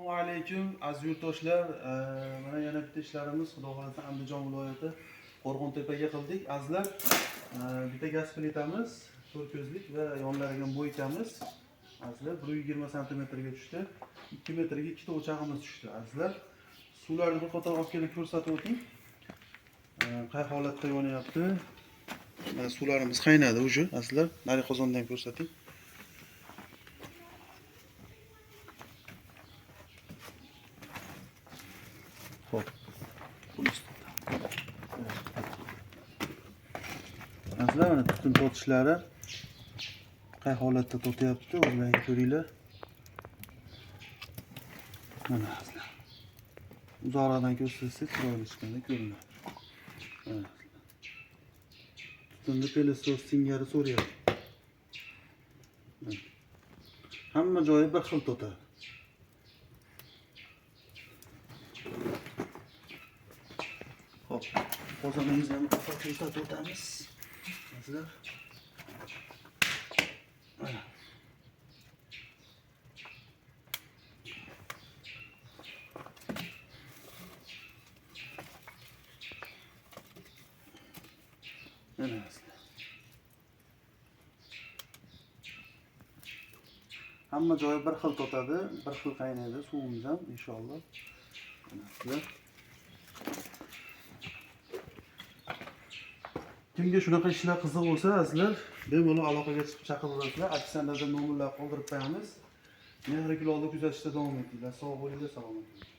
Assalomu alaykum aziz yurtdoshlar. Mana yana bitta ishlarimiz Xudo xolasa Andijon viloyati Qo'rg'ontepaga qildik. Azizlar, bitta gaz plitamiz, 4 ko'zlik va yonlariga bo'ykamiz. Azizlar 120 sm ga tushdi. 2 metrga ikkita o'chog'imiz tushdi. Azizlar, suvlarni bir qator olib kelib ko'rsatib o'ting. Qay holatda yonyapti? Suvlarimiz qaynadi uje. Azizlar, nari qozondan ko'rsating. Hop. Azizlar, mana tutun tortishlari qay holatda tortyapti, o'zlaringiz ko'ringlar. Mana azizlar. Uzoqdan ko'rsatsak, chiroyli chiqadi, ko'rinadi. Mana. Tutunni pelestos singari so'rayapti. Hamma joyi bir xil totadi. Hop, qozonimizni ham ko'rsatib o'tamiz. Azizlar. Mana. Mana azizlar. Hamma joyi bir xil totadi, bir xil qaynaydi suvimiz ham inshaalloh. Mana azizlar. Kimga shunaqa ishlar qiziq bo'lsa, azizlar, bemalol aloqaga chiqib chaqiraverasizlar. Aksiyada nomerlar qoldirib qo'yamiz. Mehrigilovni kuzatishda davom etinglar. Sog' bo'linglar, salomat bo'ling.